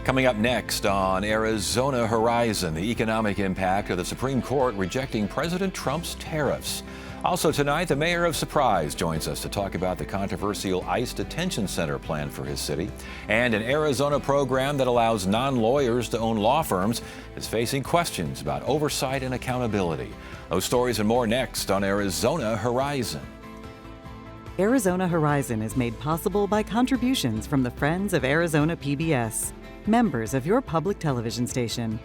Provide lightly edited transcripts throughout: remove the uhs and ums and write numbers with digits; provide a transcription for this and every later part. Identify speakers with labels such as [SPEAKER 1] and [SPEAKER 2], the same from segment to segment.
[SPEAKER 1] Coming up next on Arizona Horizon, the economic impact of the Supreme Court rejecting President Trump's tariffs. Also tonight, the mayor of Surprise joins us to talk about the controversial ICE detention center plan for his city. And an Arizona program that allows non-lawyers to own law firms is facing questions about oversight and accountability. Those stories and more next on Arizona Horizon.
[SPEAKER 2] Arizona Horizon is made possible by contributions from the Friends of Arizona PBS, members of your public television station.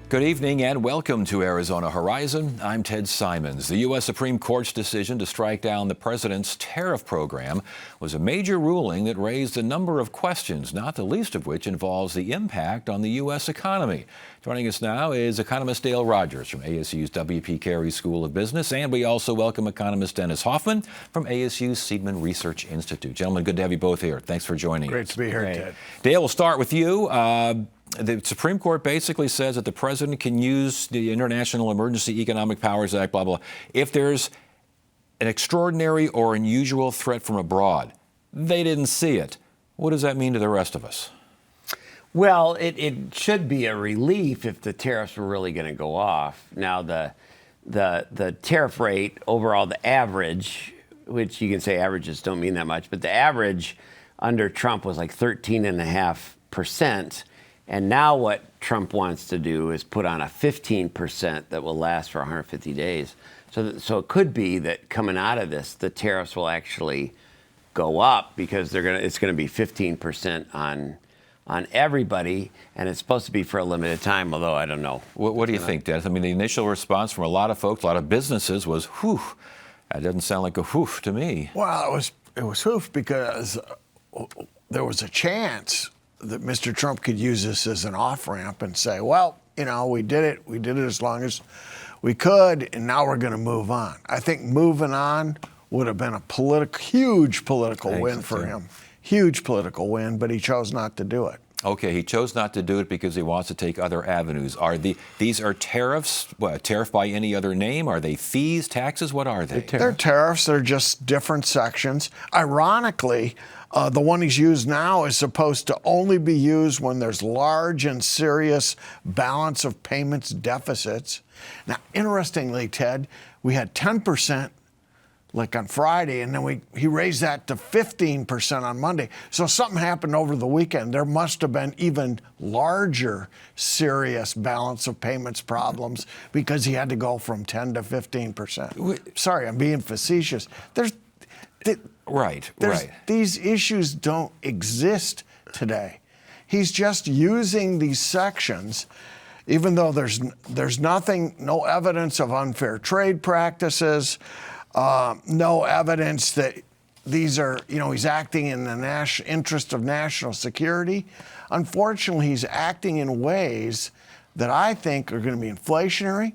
[SPEAKER 1] Good evening and welcome to Arizona Horizon. I'm Ted Simons. The U.S. Supreme Court's decision to strike down the president's tariff program was a major ruling that raised a number of questions, not the least of which involves the impact on the U.S. economy. Joining us now is economist Dale Rogers from ASU's W.P. Carey School of Business, and we also welcome economist Dennis Hoffman from ASU's Seidman Research Institute. Gentlemen, good to have you both here. Thanks for joining us.
[SPEAKER 3] Great to be here, Ted.
[SPEAKER 1] Dale, we'll start with you. The Supreme Court basically says that the president can use the International Emergency Economic Powers Act, blah, blah, blah, if there's an extraordinary or unusual threat from abroad. They didn't see it. What does that mean to the rest of us?
[SPEAKER 4] Well, it should be a relief if the tariffs were really going to go off. Now, the tariff rate overall, the average, which you can say averages don't mean that much, but the average under Trump was like 13.5%. And now what Trump wants to do is put on a 15% that will last for 150 days. So it could be that coming out of this, the tariffs will actually go up because it's going to be 15% on everybody, and it's supposed to be for a limited time, although I don't know.
[SPEAKER 1] What do you think, Dennis? I mean, the initial response from a lot of folks, a lot of businesses was, whew. That doesn't sound like a whew to me.
[SPEAKER 3] Well, it was whew because there was a chance that Mr. Trump could use this as an off-ramp and say, well, you know, we did it as long as we could, and now we're going to move on. I think moving on would have been a huge political win for him. Huge political win, but he chose not to do it.
[SPEAKER 1] Okay, he chose not to do it because he wants to take other avenues. These are tariffs? What, a tariff by any other name? Are they fees, taxes? What are they?
[SPEAKER 3] They're tariffs. They're just different sections. Ironically, the one he's used now is supposed to only be used when there's large and serious balance of payments deficits. Now, interestingly, Ted, we had 10% like on Friday, and then he raised that to 15% on Monday. So something happened over the weekend. There must have been even larger serious balance of payments problems because he had to go from 10 to 15%. Sorry, I'm being facetious. These issues don't exist today. He's just using these sections, even though there's nothing, no evidence of unfair trade practices, no evidence that these are, he's acting in the interest of national security. Unfortunately, he's acting in ways that I think are going to be inflationary,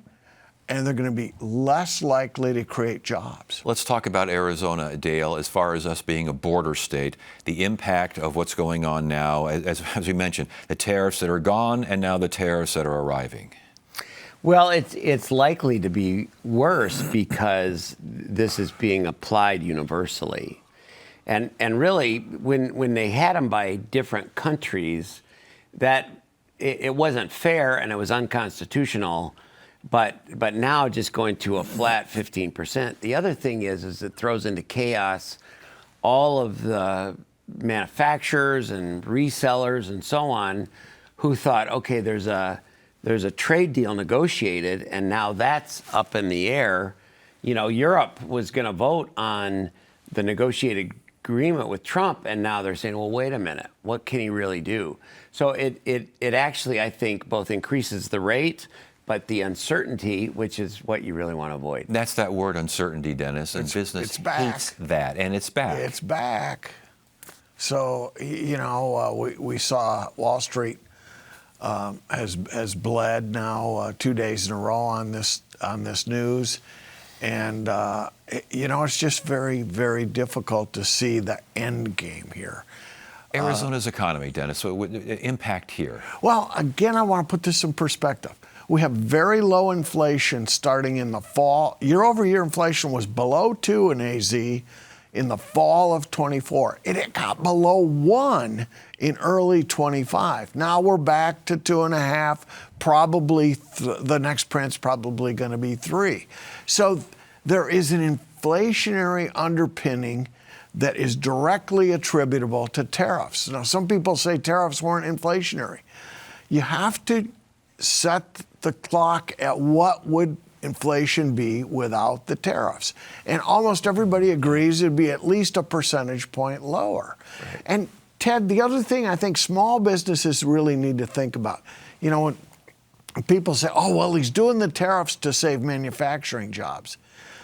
[SPEAKER 3] and they're going to be less likely to create jobs.
[SPEAKER 1] Let's talk about Arizona, Dale, as far as us being a border state, the impact of what's going on now, as you mentioned, the tariffs that are gone and now the tariffs that are arriving.
[SPEAKER 4] Well, it's likely to be worse because this is being applied universally. And really, when they had them by different countries, that it wasn't fair and it was unconstitutional. But now just going to a flat 15%. The other thing is it throws into chaos all of the manufacturers and resellers and so on who thought, okay, there's a trade deal negotiated, and now that's up in the air. Europe was going to vote on the negotiated agreement with Trump, and now they're saying, well, wait a minute, what can he really do? So it actually, I think, both increases the rate, but the uncertainty, which is what you really want to avoid.
[SPEAKER 1] That's that word uncertainty, Dennis, and business hates that, and it's back.
[SPEAKER 3] It's back. So, we saw Wall Street has bled now 2 days in a row on this news, and it's just very, very difficult to see the end game here.
[SPEAKER 1] Arizona's economy, Dennis, so impact here.
[SPEAKER 3] Well, again, I want to put this in perspective. We have very low inflation starting in the fall. Year-over-year inflation was below 2 in AZ in the fall of 24. It got below 1 in early 25. Now we're back to 2.5. Probably the next print's probably going to be 3. So there is an inflationary underpinning that is directly attributable to tariffs. Now, some people say tariffs weren't inflationary. You have to set the clock at what would inflation be without the tariffs. And almost everybody agrees it'd be at least a percentage point lower. Right. And Ted, the other thing I think small businesses really need to think about, you know, when people say, oh, well, he's doing the tariffs to save manufacturing jobs.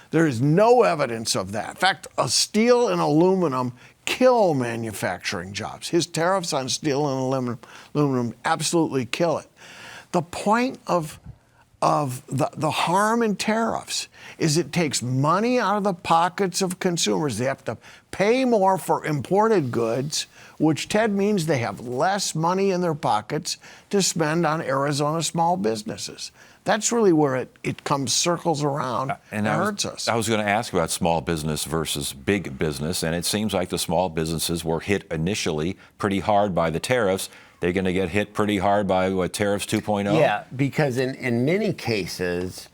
[SPEAKER 3] There is no evidence of that. In fact, steel and aluminum kill manufacturing jobs. His tariffs on steel and aluminum absolutely kill it. The point of the harm in tariffs is it takes money out of the pockets of consumers. They have to pay more for imported goods, which, Ted, means they have less money in their pockets to spend on Arizona small businesses. That's really where it comes circles around and hurts us.
[SPEAKER 1] I was going to ask about small business versus big business, and it seems like the small businesses were hit initially pretty hard by the tariffs. They're going to get hit pretty hard by tariffs 2.0?
[SPEAKER 4] Yeah, because in many cases,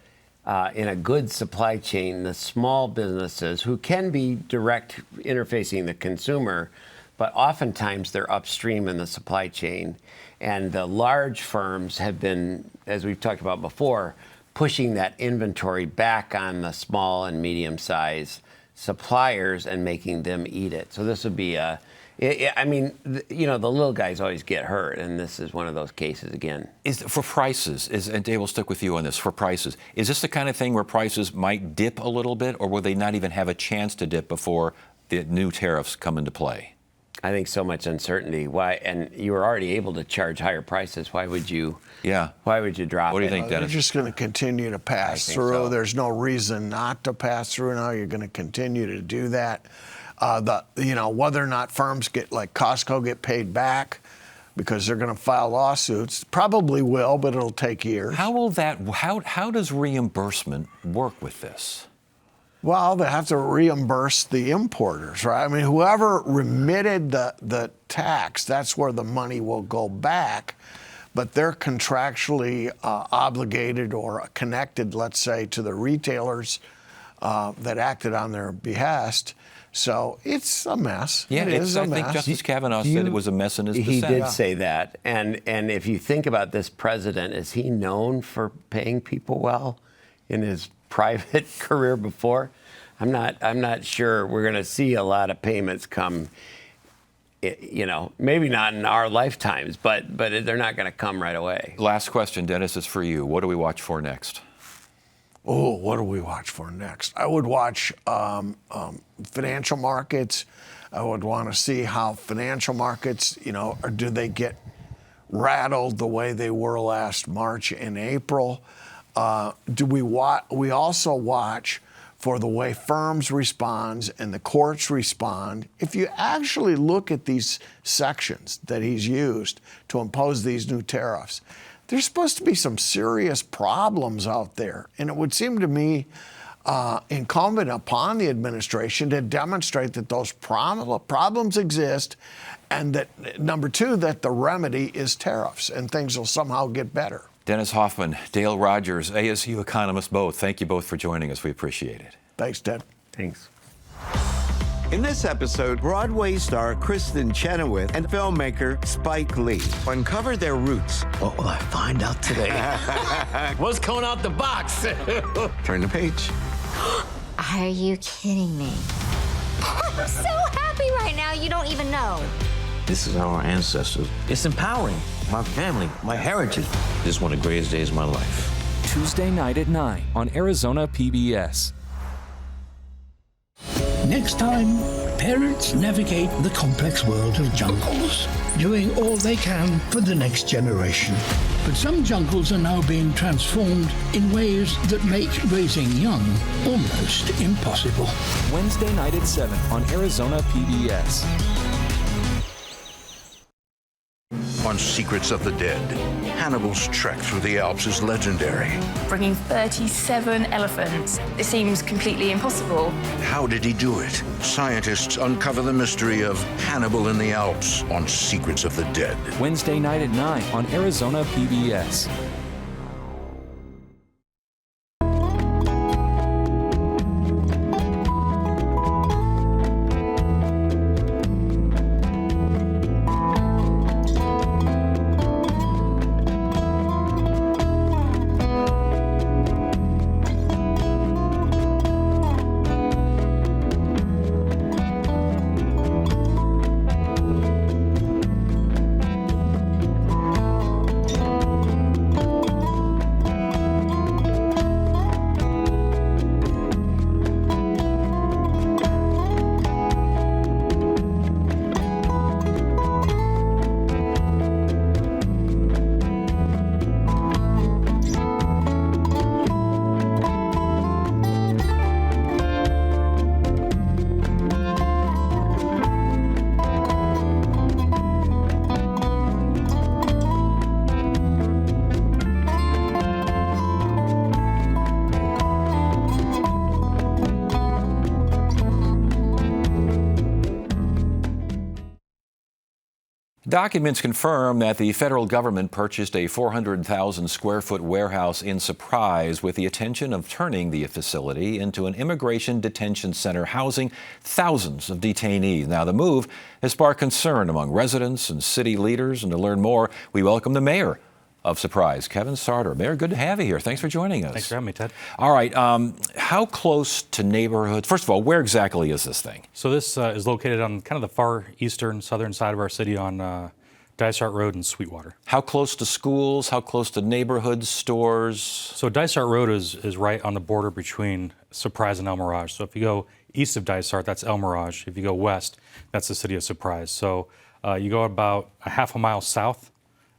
[SPEAKER 4] in a good supply chain, the small businesses who can be direct interfacing the consumer, but oftentimes they're upstream in the supply chain. And the large firms have been, as we've talked about before, pushing that inventory back on the small and medium-sized suppliers and making them eat it. So this would be the little guys always get hurt, and this is one of those cases again.
[SPEAKER 1] For prices, and Dave, we'll stick with you on this, for prices, is this the kind of thing where prices might dip a little bit, or will they not even have a chance to dip before the new tariffs come into play?
[SPEAKER 4] I think so much uncertainty. Why? And you were already able to charge higher prices. Why would you?
[SPEAKER 1] Yeah.
[SPEAKER 4] Why would you drop it?
[SPEAKER 1] What do you think, Dennis?
[SPEAKER 3] They're just going to continue to pass through.
[SPEAKER 4] So.
[SPEAKER 3] There's no reason not to pass through now. You're going to continue to do that. Whether or not firms like Costco get paid back because they're going to file lawsuits, probably will, but it'll take years.
[SPEAKER 1] How does reimbursement work with this?
[SPEAKER 3] Well, they have to reimburse the importers, right? I mean, whoever remitted the tax, that's where the money will go back. But they're contractually obligated or connected, let's say, to the retailers that acted on their behest. So it's a mess.
[SPEAKER 1] Yeah,
[SPEAKER 3] it is a mess.
[SPEAKER 1] I think Justice Kavanaugh said it was a mess in his dissent.
[SPEAKER 4] He did say that. And if you think about this president, is he known for paying people well in his private career before? I'm not sure we're going to see a lot of payments come. Maybe not in our lifetimes, but they're not going to come right away.
[SPEAKER 1] Last question, Dennis, is for you. What do we watch for next?
[SPEAKER 3] Oh, what do we watch for next? I would watch financial markets. I would want to see how financial markets, or do they get rattled the way they were last March and April? We also watch for the way firms respond and the courts respond. If you actually look at these sections that he's used to impose these new tariffs, there's supposed to be some serious problems out there. And it would seem to me incumbent upon the administration to demonstrate that those problems exist, and that, number two, that the remedy is tariffs and things will somehow get better.
[SPEAKER 1] Dennis Hoffman, Dale Rogers, ASU economists both. Thank you both for joining us. We appreciate it.
[SPEAKER 3] Thanks, Ted.
[SPEAKER 4] Thanks.
[SPEAKER 5] In this episode, Broadway star Kristen Chenoweth and filmmaker Spike Lee uncover their roots.
[SPEAKER 6] What will I find out today?
[SPEAKER 7] What's coming out the box?
[SPEAKER 5] Turn the page.
[SPEAKER 8] Are you kidding me? I'm so happy right now, you don't even know.
[SPEAKER 6] This is our ancestors. It's empowering. My family, my heritage. This is one of the greatest days of my life.
[SPEAKER 9] Tuesday night at 9 on Arizona PBS.
[SPEAKER 10] Next time, parents navigate the complex world of jungles, doing all they can for the next generation. But some jungles are now being transformed in ways that make raising young almost impossible.
[SPEAKER 9] Wednesday night at 7 on Arizona PBS.
[SPEAKER 11] On Secrets of the Dead. Hannibal's trek through the Alps is legendary.
[SPEAKER 12] Bringing 37 elephants, it seems completely impossible.
[SPEAKER 11] How did he do it? Scientists uncover the mystery of Hannibal in the Alps on Secrets of the Dead.
[SPEAKER 9] Wednesday night at 9 on Arizona PBS.
[SPEAKER 1] Documents confirm that the federal government purchased a 400,000 square foot warehouse in Surprise with the intention of turning the facility into an immigration detention center housing thousands of detainees. Now, the move has sparked concern among residents and city leaders, and to learn more, we welcome the mayor of Surprise, Kevin Sarter. Mayor, good to have you here. Thanks for joining us.
[SPEAKER 13] Thanks for having me, Ted.
[SPEAKER 1] All right. How close to neighborhoods? First of all, where exactly is this thing?
[SPEAKER 13] So this is located on kind of the far eastern, southern side of our city on Dysart Road in Sweetwater.
[SPEAKER 1] How close to schools? How close to neighborhoods, stores?
[SPEAKER 13] So Dysart Road is right on the border between Surprise and El Mirage. So if you go east of Dysart, that's El Mirage. If you go west, that's the city of Surprise. So you go about a half a mile south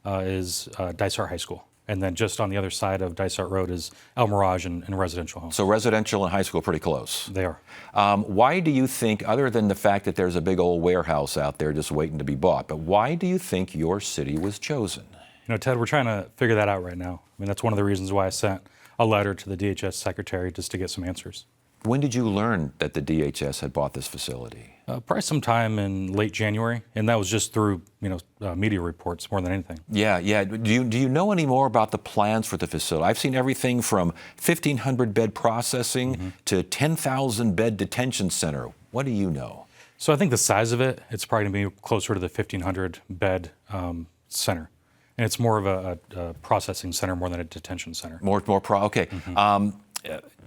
[SPEAKER 13] is Dysart High School. And then just on the other side of Dysart Road is El Mirage and residential homes.
[SPEAKER 1] So residential and high school pretty close.
[SPEAKER 13] They are.
[SPEAKER 1] Why do you think, other than the fact that there's a big old warehouse out there just waiting to be bought, but why do you think your city was chosen?
[SPEAKER 13] You know, Ted, we're trying to figure that out right now. I mean, that's one of the reasons why I sent a letter to the DHS secretary just to get some answers.
[SPEAKER 1] When did you learn that the DHS had bought this facility?
[SPEAKER 13] Probably sometime in late January, and that was just through media reports more than anything.
[SPEAKER 1] Yeah. Do you know any more about the plans for the facility? I've seen everything from 1,500 bed processing to 10,000 bed detention center. What do you know?
[SPEAKER 13] So I think the size of it's probably going to be closer to the 1,500 bed center. And it's more of a processing center more than a detention center.
[SPEAKER 1] Okay.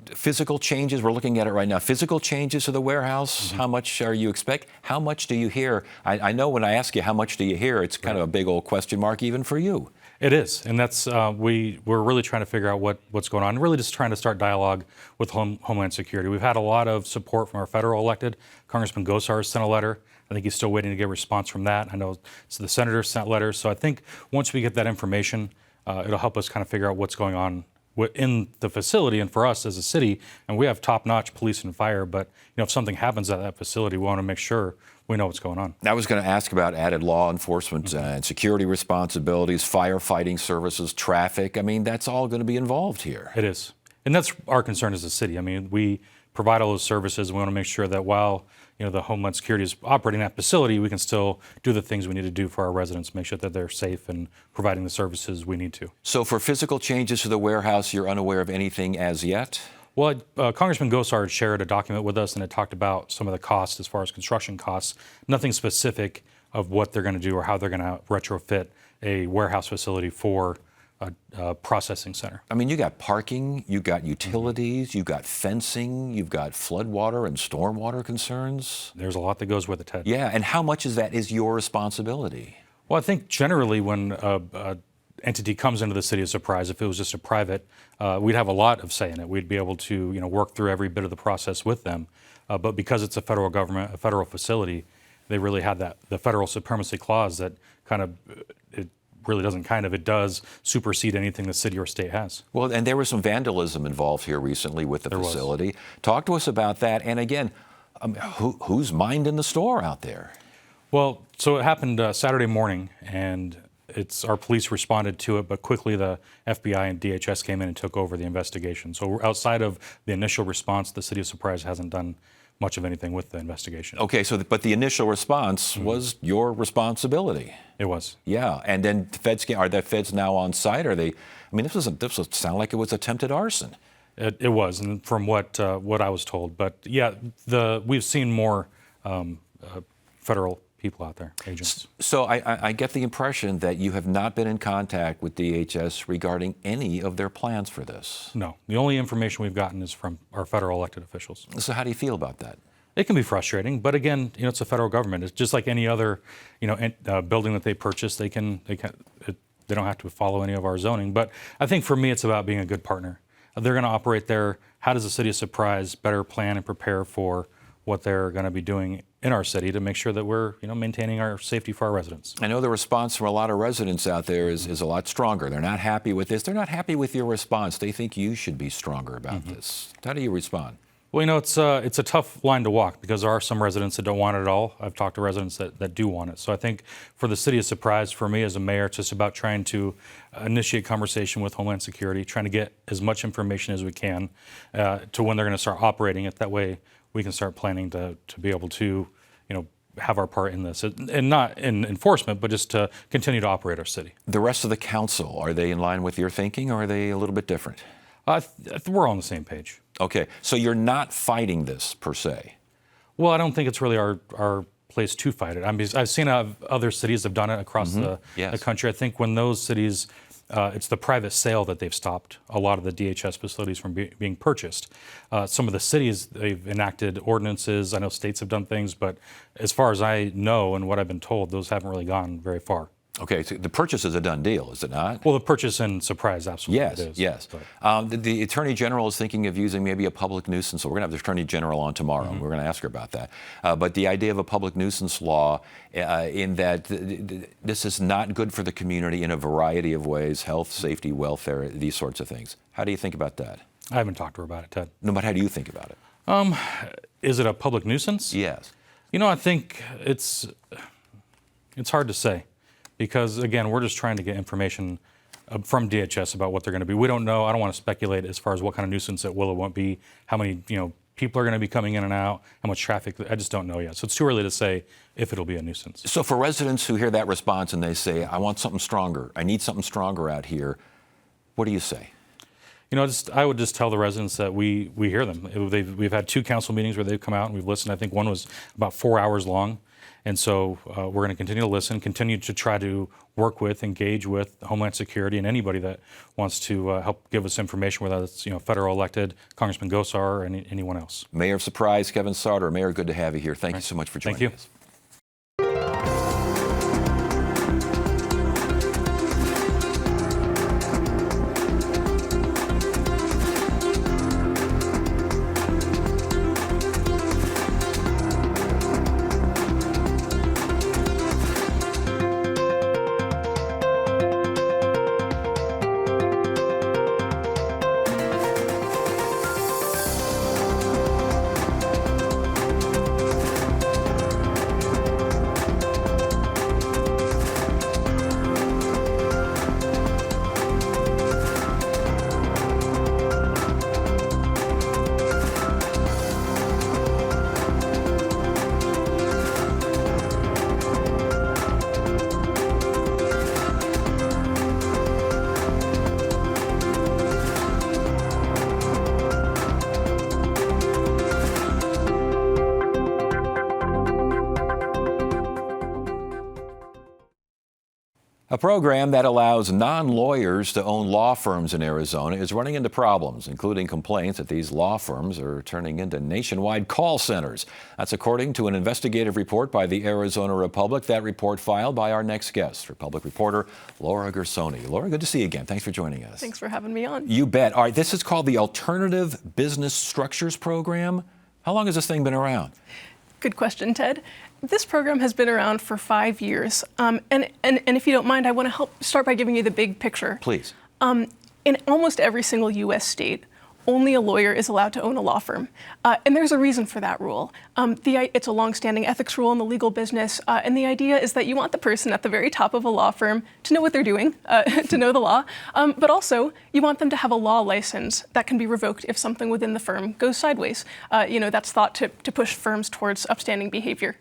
[SPEAKER 1] Physical changes, we're looking at it right now. Physical changes to the warehouse, how much are you expect? How much do you hear? I know when I ask you how much do you hear, it's kind of a big old question mark even for you.
[SPEAKER 13] It is, and that's we're really trying to figure out what's going on. Really just trying to start dialogue with Homeland Security. We've had a lot of support from our federal elected. Congressman Gosar has sent a letter. I think he's still waiting to get a response from that. I know the senators sent letters. So I think once we get that information, it'll help us kind of figure out what's going on in the facility. And for us as a city, and we have top-notch police and fire, but if something happens at that facility, we want to make sure we know what's going on.
[SPEAKER 1] I was going to ask about added law enforcement and security responsibilities, firefighting services, traffic. I mean, that's all going to be involved here.
[SPEAKER 13] It is. And that's our concern as a city. I mean, we provide all those services. We want to make sure that while the Homeland Security is operating that facility, we can still do the things we need to do for our residents, make sure that they're safe and providing the services we need to.
[SPEAKER 1] So for physical changes to the warehouse, you're unaware of anything as yet?
[SPEAKER 13] Well, Congressman Gosar shared a document with us, and it talked about some of the costs as far as construction costs. Nothing specific of what they're going to do or how they're going to retrofit a warehouse facility for a processing center.
[SPEAKER 1] I mean, you got parking, you got utilities, you got fencing, you've got floodwater and stormwater concerns.
[SPEAKER 13] There's a lot that goes with it, Ted.
[SPEAKER 1] Yeah, and how much of that is your responsibility?
[SPEAKER 13] Well, I think generally when an entity comes into the city of Surprise, if it was just a private, we'd have a lot of say in it. We'd be able to work through every bit of the process with them. But because it's a federal government, a federal facility, they really have the federal supremacy clause that it does supersede anything the city or state has.
[SPEAKER 1] Well, and there was some vandalism involved here recently with the facility. Talk to us about that. And again, who's minding the store out there?
[SPEAKER 13] Well, so it happened Saturday morning, and it's our police responded to it, but quickly the FBI and DHS came in and took over the investigation. So outside of the initial response, the city of Surprise hasn't done much of anything with the investigation.
[SPEAKER 1] Okay, so but the initial response was your responsibility.
[SPEAKER 13] It was.
[SPEAKER 1] Yeah, and then are the feds now on site? Are they? I mean, this would sound like it was attempted arson.
[SPEAKER 13] It was, and from what I was told. But yeah, we've seen more federal people out there, agents.
[SPEAKER 1] So I get the impression that you have not been in contact with DHS regarding any of their plans for this.
[SPEAKER 13] No, the only information we've gotten is from our federal elected officials.
[SPEAKER 1] So how do you feel about that?
[SPEAKER 13] It can be frustrating, but again, it's a federal government. It's just like any other, building that they purchase. They don't have to follow any of our zoning. But I think for me, it's about being a good partner. They're going to operate there. How does the city of Surprise better plan and prepare for what they're going to be doing in our city to make sure that we're, maintaining our safety for our residents?
[SPEAKER 1] I know the response from a lot of residents out there is a lot stronger. They're not happy with this. They're not happy with your response. They think you should be stronger about this. How do you respond?
[SPEAKER 13] Well, it's a tough line to walk because there are some residents that don't want it at all. I've talked to residents that do want it. So I think for the city of Surprise, for me as a mayor, it's just about trying to initiate conversation with Homeland Security, trying to get as much information as we can to when they're going to start operating it. That way we can start planning to be able to, have our part in this, and not in enforcement, but just to continue to operate our city.
[SPEAKER 1] The rest of the council, are they in line with your thinking, or are they a little bit different?
[SPEAKER 13] We're on the same page.
[SPEAKER 1] Okay, so you're not fighting this per se?
[SPEAKER 13] Well, I don't think it's really our place to fight it. I mean, I've seen other cities have done it across the country. I think when those cities, it's the private sale that they've stopped a lot of the DHS facilities from being purchased. Some of the cities, they've enacted ordinances. I know states have done things, but as far as I know and what I've been told, those haven't really gone very far.
[SPEAKER 1] Okay, so the purchase is a done deal, is it not?
[SPEAKER 13] Well, the purchase in Surprise, absolutely it is.
[SPEAKER 1] Yes. The Attorney General is thinking of using maybe a public nuisance. So we're going to have the Attorney General on tomorrow. We're going to ask her about that. But the idea of a public nuisance law in that this is not good for the community in a variety of ways, health, safety, welfare, these sorts of things. How do you think about that?
[SPEAKER 13] I haven't talked to her about it, Ted.
[SPEAKER 1] No, but how do you think about it?
[SPEAKER 13] Is it a public nuisance?
[SPEAKER 1] Yes.
[SPEAKER 13] I think it's hard to say. Because, again, we're just trying to get information from DHS about what they're going to be. We don't know. I don't want to speculate as far as what kind of nuisance it will or won't be, how many people are going to be coming in and out, how much traffic. I just don't know yet. So it's too early to say if it'll be a nuisance.
[SPEAKER 1] So for residents who hear that response and they say, I want something stronger, I need something stronger out here, what do you say?
[SPEAKER 13] I would just tell the residents that we hear them. We've had 2 council meetings where they've come out and we've listened. I think one was about 4 hours long. And so we're going to continue to listen, continue to try to work with, engage with Homeland Security and anybody that wants to help give us information, whether it's federal elected, Congressman Gosar, or anyone else. Mayor of Surprise, Kevin Sauter. Mayor, good to have you here. Thank you so much for joining us. A program that allows non-lawyers to own law firms in Arizona is running into problems, including complaints that these law firms are turning into nationwide call centers. That's according to an investigative report by the Arizona Republic. That report filed by our next guest, Republic reporter Laura Gersoni. Laura, good to see you again. Thanks for joining us.
[SPEAKER 14] Thanks for having me on.
[SPEAKER 1] You bet. All right, this is called the Alternative Business Structures Program. How long has this thing been around?
[SPEAKER 14] Good question, Ted. This program has been around for 5 years. And if you don't mind, I want to start by giving you the big picture.
[SPEAKER 1] Please.
[SPEAKER 14] In almost every single U.S. state, only a lawyer is allowed to own a law firm. And there's a reason for that rule. It's a longstanding ethics rule in the legal business. And the idea is that you want the person at the very top of a law firm to know what they're doing, to know the law. But also, you want them to have a law license that can be revoked if something within the firm goes sideways. That's thought to push firms towards upstanding behavior.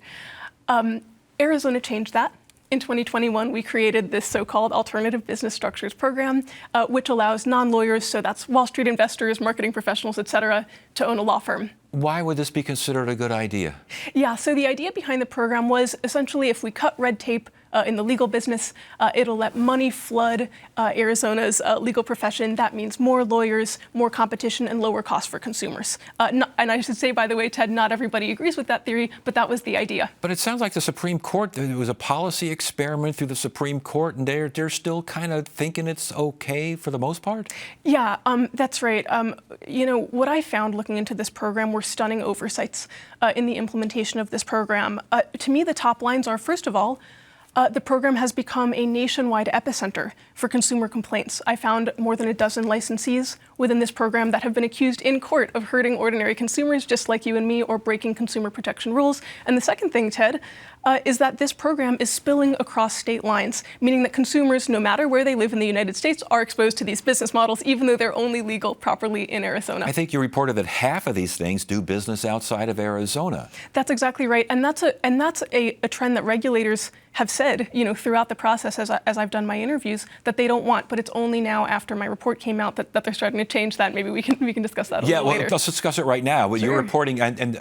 [SPEAKER 14] Arizona changed that. In 2021, we created this so-called Alternative Business Structures Program, which allows non-lawyers, so that's Wall Street investors, marketing professionals, et cetera, to own a law firm.
[SPEAKER 1] Why would this be considered a good idea?
[SPEAKER 14] Yeah, so the idea behind the program was essentially if we cut red tape in the legal business, it'll let money flood Arizona's legal profession. That means more lawyers, more competition, and lower costs for consumers. And I should say, by the way, Ted, not everybody agrees with that theory, but that was the idea.
[SPEAKER 1] But it sounds like the Supreme Court, it was a policy experiment through the Supreme Court, and they're still kind of thinking it's okay for the most part?
[SPEAKER 14] Yeah, that's right. What I found looking into this program were stunning oversights in the implementation of this program. To me, the top lines are, first of all, the program has become a nationwide epicenter for consumer complaints. I found more than a dozen licensees within this program that have been accused in court of hurting ordinary consumers just like you and me or breaking consumer protection rules. And the second thing, Ted, is that this program is spilling across state lines, meaning that consumers, no matter where they live in the United States, are exposed to these business models, even though they're only legal properly in Arizona.
[SPEAKER 1] I think you reported that half of these things do business outside of Arizona.
[SPEAKER 14] That's exactly right. And that's a trend that regulators have said, throughout the process as I've done my interviews, that they don't want. But it's only now after my report came out that they're starting to change that. Maybe we can discuss that a little later.
[SPEAKER 1] Yeah, let's discuss it right now.
[SPEAKER 14] Sure.
[SPEAKER 1] You're reporting, and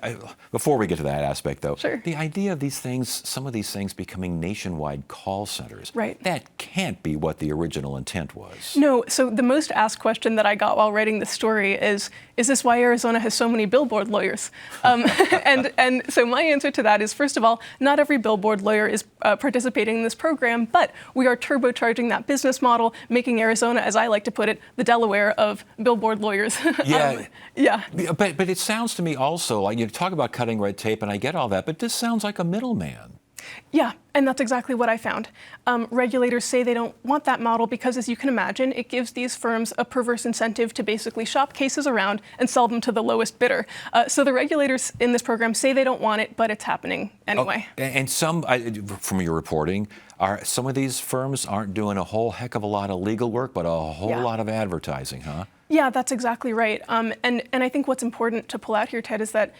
[SPEAKER 1] before we get to that aspect, though,
[SPEAKER 14] sure.
[SPEAKER 1] The idea of these things, some of these things becoming nationwide call centers,
[SPEAKER 14] right.
[SPEAKER 1] That can't be what the original intent was.
[SPEAKER 14] No, so the most asked question that I got while writing this story is this why Arizona has so many billboard lawyers? And so my answer to that is, first of all, not every billboard lawyer is participating in this program, but we are turbocharging that business model, making Arizona, as I like to put it, the Delaware of billboard lawyers.
[SPEAKER 1] Yeah.
[SPEAKER 14] Yeah.
[SPEAKER 1] But it sounds to me also like you talk about cutting red tape, and I get all that, but this sounds like a middleman.
[SPEAKER 14] Yeah, and that's exactly what I found. Regulators say they don't want that model because, as you can imagine, it gives these firms a perverse incentive to basically shop cases around and sell them to the lowest bidder. So the regulators in this program say they don't want it, but it's happening anyway.
[SPEAKER 1] Oh, and some, from your reporting, some of these firms aren't doing a whole heck of a lot of legal work, but a whole lot of advertising, huh?
[SPEAKER 14] Yeah, that's exactly right. And I think what's important to pull out here, Ted, is that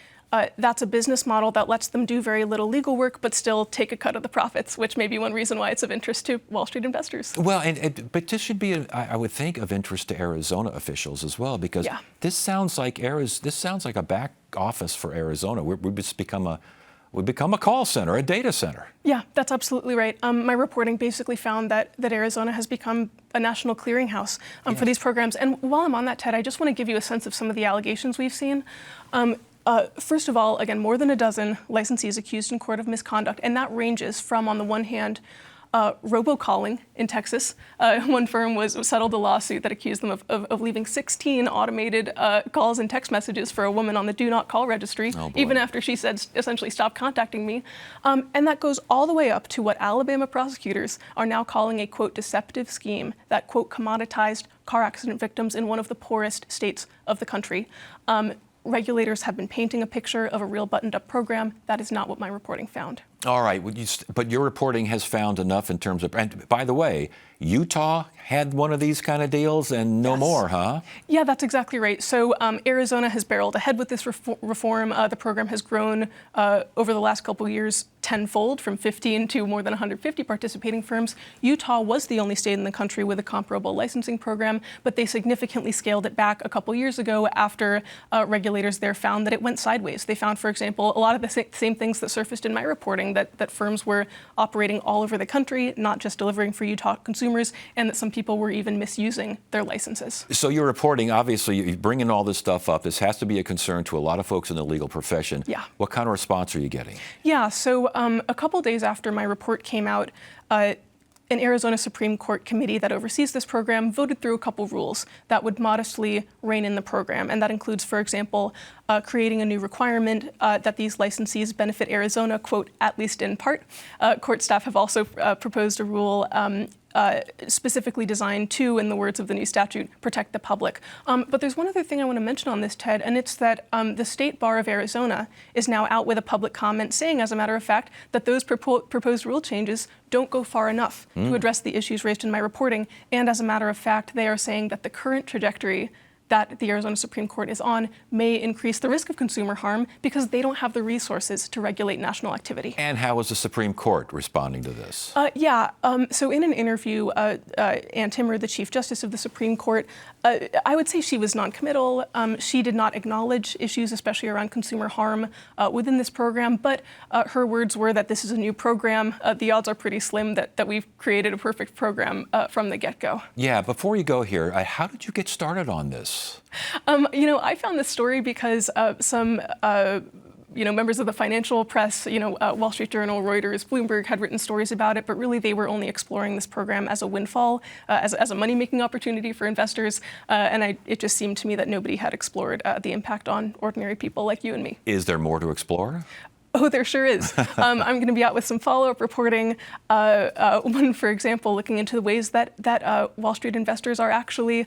[SPEAKER 14] that's a business model that lets them do very little legal work, but still take a cut of the profits, which may be one reason why it's of interest to Wall Street investors.
[SPEAKER 1] Well, but this should be, I would think, of interest to Arizona officials as well, because this sounds like a back office for Arizona. We've just become a call center, a data center.
[SPEAKER 14] Yeah, that's absolutely right. My reporting basically found that Arizona has become a national clearinghouse for these programs. And while I'm on that, Ted, I just want to give you a sense of some of the allegations we've seen. First of all, again, more than a dozen licensees accused in court of misconduct, and that ranges from, on the one hand, robocalling in Texas. One firm settled a lawsuit that accused them of leaving 16 automated calls and text messages for a woman on the Do Not Call registry, even after she said, essentially, stop contacting me. And that goes all the way up to what Alabama prosecutors are now calling a, quote, deceptive scheme that, quote, commoditized car accident victims in one of the poorest states of the country. Regulators have been painting a picture of a real buttoned-up program. That is not what my reporting found.
[SPEAKER 1] All right, but your reporting has found enough in terms of, and by the way, Utah had one of these kind of deals and no more, huh?
[SPEAKER 14] Yeah, that's exactly right. So Arizona has barreled ahead with this reform. The program has grown over the last couple of years tenfold, from 15 to more than 150 participating firms. Utah was the only state in the country with a comparable licensing program, but they significantly scaled it back a couple years ago after regulators there found that it went sideways. They found, for example, a lot of the same things that surfaced in my reporting, that firms were operating all over the country, not just delivering for Utah consumers, and that some people were even misusing their licenses. So
[SPEAKER 1] you're reporting, obviously, you're bringing all this stuff up. This has to be a concern to a lot of folks in the legal profession.
[SPEAKER 14] Yeah.
[SPEAKER 1] What kind of response are you getting?
[SPEAKER 14] Yeah, so a couple days after my report came out, an Arizona Supreme Court committee that oversees this program voted through a couple rules that would modestly rein in the program. And that includes, for example, creating a new requirement that these licensees benefit Arizona, quote, at least in part. Court staff have also proposed a rule specifically designed to, in the words of the new statute, protect the public. But there's one other thing I want to mention on this, Ted, and it's that the State Bar of Arizona is now out with a public comment saying, as a matter of fact, that those proposed rule changes don't go far enough to address the issues raised in my reporting. And as a matter of fact, they are saying that the current trajectory that the Arizona Supreme Court is on may increase the risk of consumer harm because they don't have the resources to regulate national activity.
[SPEAKER 1] And how is the Supreme Court responding to this?
[SPEAKER 14] So in an interview, Ann Timmer, the Chief Justice of the Supreme Court, I would say she was noncommittal. She did not acknowledge issues, especially around consumer harm within this program, but her words were that this is a new program. The odds are pretty slim that we've created a perfect program from the get-go.
[SPEAKER 1] Yeah, before you go here, how did you get started on this?
[SPEAKER 14] I found this story because some members of the financial press, Wall Street Journal, Reuters, Bloomberg had written stories about it, but really they were only exploring this program as a windfall, as a money-making opportunity for investors. And it just seemed to me that nobody had explored the impact on ordinary people like you and me.
[SPEAKER 1] Is there more to explore?
[SPEAKER 14] Oh, there sure is. I'm going to be out with some follow-up reporting. One, for example, looking into the ways that Wall Street investors are actually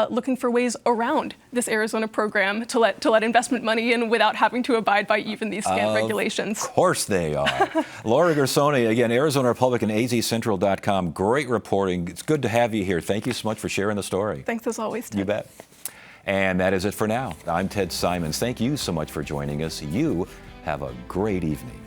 [SPEAKER 14] looking for ways around this Arizona program to let investment money in without having to abide by even these scant regulations.
[SPEAKER 1] Of course they are. Laura Gersoni, again, Arizona Republican, azcentral.com. Great reporting. It's good to have you here. Thank you so much for sharing the story.
[SPEAKER 14] Thanks as always, Ted.
[SPEAKER 1] You bet. And that is it for now. I'm Ted Simons. Thank you so much for joining us. You have a great evening.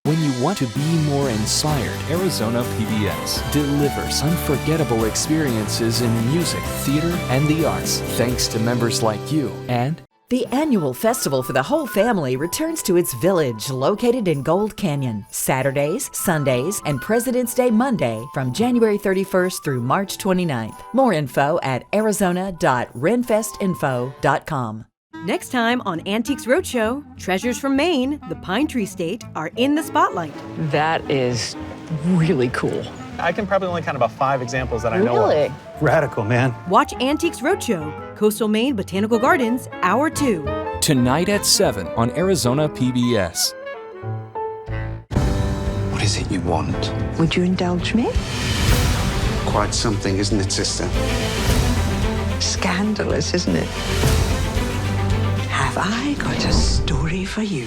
[SPEAKER 9] When you want to be more inspired, Arizona PBS delivers unforgettable experiences in music, theater, and the arts, thanks to members like you. And
[SPEAKER 15] the annual festival for the whole family returns to its village located in Gold Canyon, Saturdays, Sundays, and President's Day Monday from January 31st through March 29th. More info at arizona.renfestinfo.com.
[SPEAKER 16] Next time on Antiques Roadshow, treasures from Maine, the Pine Tree State, are in the spotlight.
[SPEAKER 17] That is really cool.
[SPEAKER 18] I can probably only count about 5 examples that I know
[SPEAKER 17] Really?
[SPEAKER 18] of. Radical, man.
[SPEAKER 16] Watch Antiques Roadshow, Coastal Maine Botanical Gardens, Hour 2.
[SPEAKER 9] Tonight at 7 on Arizona PBS.
[SPEAKER 19] What is it you want?
[SPEAKER 20] Would you indulge me?
[SPEAKER 19] Quite something, isn't it, sister?
[SPEAKER 20] Scandalous, isn't it? Have I got a story for you?